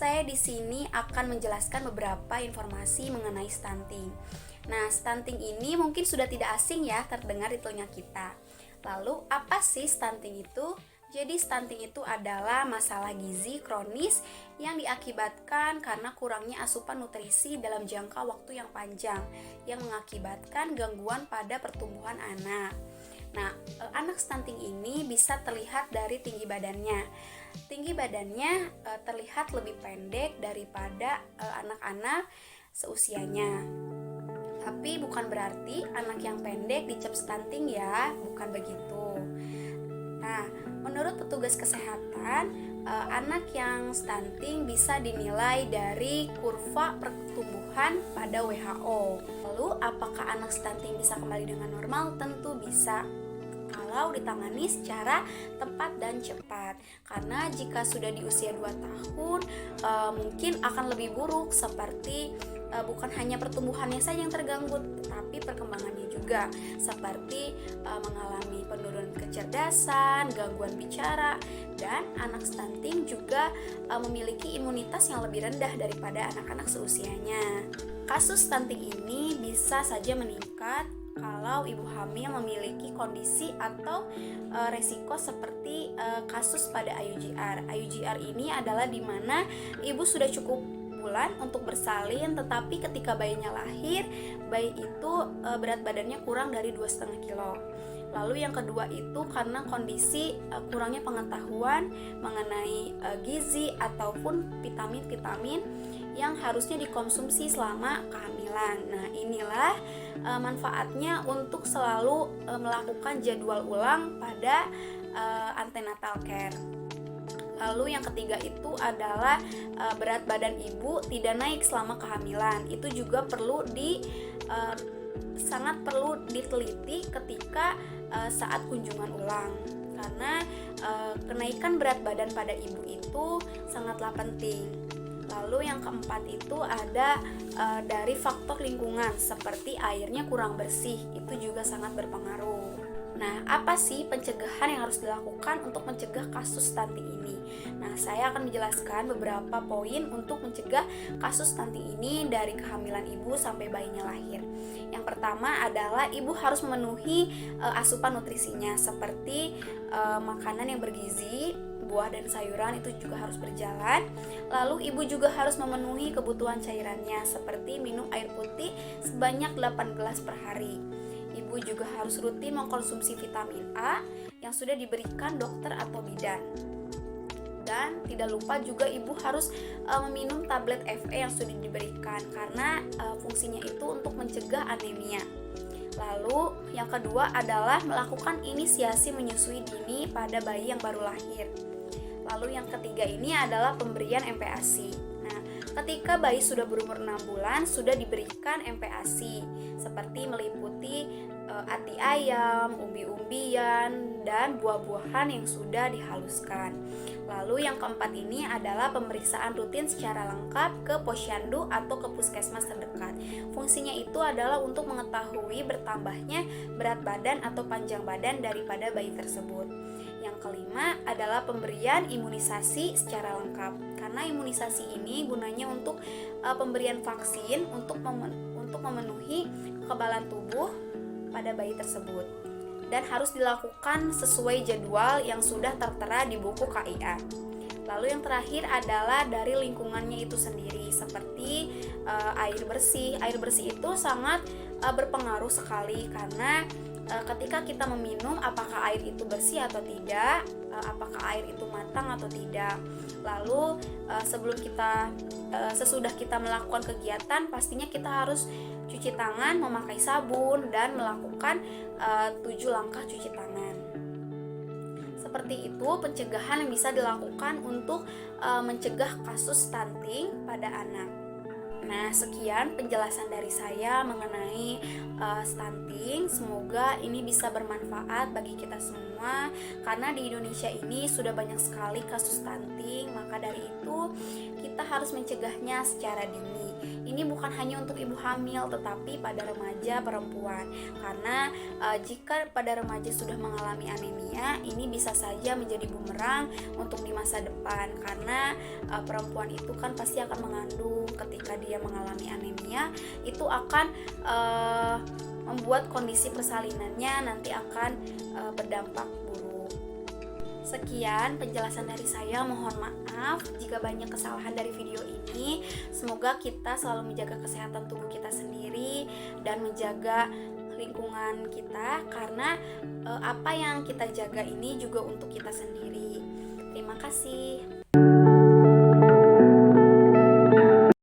saya di sini akan menjelaskan beberapa informasi mengenai stunting. Nah, stunting ini mungkin sudah tidak asing ya terdengar di telinga kita. Lalu, apa sih stunting itu? Jadi, stunting itu adalah masalah gizi kronis yang diakibatkan karena kurangnya asupan nutrisi dalam jangka waktu yang panjang, yang mengakibatkan gangguan pada pertumbuhan anak. Nah, anak stunting ini bisa terlihat dari tinggi badannya. Tinggi badannya terlihat lebih pendek daripada anak-anak seusianya. Tapi bukan berarti anak yang pendek dicap stunting ya, bukan begitu. Nah, menurut petugas kesehatan, anak yang stunting bisa dinilai dari kurva pertumbuhan pada WHO. Lalu, apakah anak stunting bisa kembali dengan normal? Tentu bisa, kalau ditangani secara tepat dan cepat. Karena jika sudah di usia 2 tahun, mungkin akan lebih buruk, seperti bukan hanya pertumbuhannya saja yang terganggu, tetapi perkembangannya juga, seperti mengalami penurunan kecerdasan, gangguan bicara, dan anak stunting juga memiliki imunitas yang lebih rendah daripada anak-anak seusianya. Kasus stunting ini bisa saja meningkat kalau ibu hamil memiliki kondisi atau resiko seperti kasus pada IUGR. IUGR ini adalah di mana ibu sudah cukup bulan untuk bersalin, tetapi ketika bayinya lahir, bayi itu berat badannya kurang dari 2,5 kilo. Lalu yang kedua itu karena kondisi kurangnya pengetahuan mengenai gizi ataupun vitamin-vitamin yang harusnya dikonsumsi selama kehamilan. Nah, inilah manfaatnya untuk selalu melakukan jadwal ulang pada antenatal care. Lalu yang ketiga itu adalah berat badan ibu tidak naik selama kehamilan. Itu juga sangat perlu diteliti ketika saat kunjungan ulang. Karena kenaikan berat badan pada ibu itu sangatlah penting. Lalu yang keempat itu ada dari faktor lingkungan, seperti airnya kurang bersih, itu juga sangat berpengaruh. Nah, apa sih pencegahan yang harus dilakukan untuk mencegah kasus stunting ini? Nah, saya akan menjelaskan beberapa poin untuk mencegah kasus stunting ini dari kehamilan ibu sampai bayinya lahir. Yang pertama adalah ibu harus memenuhi asupan nutrisinya, seperti makanan yang bergizi, buah dan sayuran itu juga harus berjalan. Lalu ibu juga harus memenuhi kebutuhan cairannya, seperti minum air putih sebanyak 8 gelas per hari. Ibu juga harus rutin mengkonsumsi vitamin A yang sudah diberikan dokter atau bidan. Dan tidak lupa juga ibu harus meminum tablet Fe yang sudah diberikan, karena fungsinya itu untuk mencegah anemia. Lalu yang kedua adalah melakukan inisiasi menyusui dini pada bayi yang baru lahir. Lalu yang ketiga ini adalah pemberian MPASI. Nah, ketika bayi sudah berumur 6 bulan sudah diberikan MPASI, seperti meliputi ati ayam, umbi-umbian, dan buah-buahan yang sudah dihaluskan. Lalu yang keempat ini adalah pemeriksaan rutin secara lengkap ke posyandu atau ke puskesmas terdekat. Fungsinya itu adalah untuk mengetahui bertambahnya berat badan atau panjang badan daripada bayi tersebut. Yang kelima adalah pemberian imunisasi secara lengkap. Karena imunisasi ini gunanya untuk pemberian vaksin untuk memenuhi kekebalan tubuh pada bayi tersebut, dan harus dilakukan sesuai jadwal yang sudah tertera di buku KIA. Lalu yang terakhir adalah dari lingkungannya itu sendiri, seperti air bersih. Air bersih itu sangat berpengaruh sekali, karena ketika kita meminum, apakah air itu bersih atau tidak, apakah air itu matang atau tidak. Lalu sesudah kita melakukan kegiatan, pastinya kita harus cuci tangan, memakai sabun, dan melakukan 7 langkah cuci tangan. Seperti itu pencegahan yang bisa dilakukan untuk mencegah kasus stunting pada anak. Nah, sekian penjelasan dari saya mengenai stunting. Semoga ini bisa bermanfaat bagi kita semua. semua, karena di Indonesia ini sudah banyak sekali kasus stunting. Maka dari itu kita harus mencegahnya secara dini. Ini bukan hanya untuk ibu hamil, tetapi pada remaja perempuan, karena jika pada remaja sudah mengalami anemia, ini bisa saja menjadi bumerang untuk di masa depan, karena perempuan itu kan pasti akan mengandung. Ketika dia mengalami anemia, itu akan membuat kondisi persalinannya nanti akan berdampak buruk. Sekian penjelasan dari saya, mohon maaf jika banyak kesalahan dari video ini. Semoga kita selalu menjaga kesehatan tubuh kita sendiri dan menjaga lingkungan kita, karena apa yang kita jaga ini juga untuk kita sendiri. Terima kasih.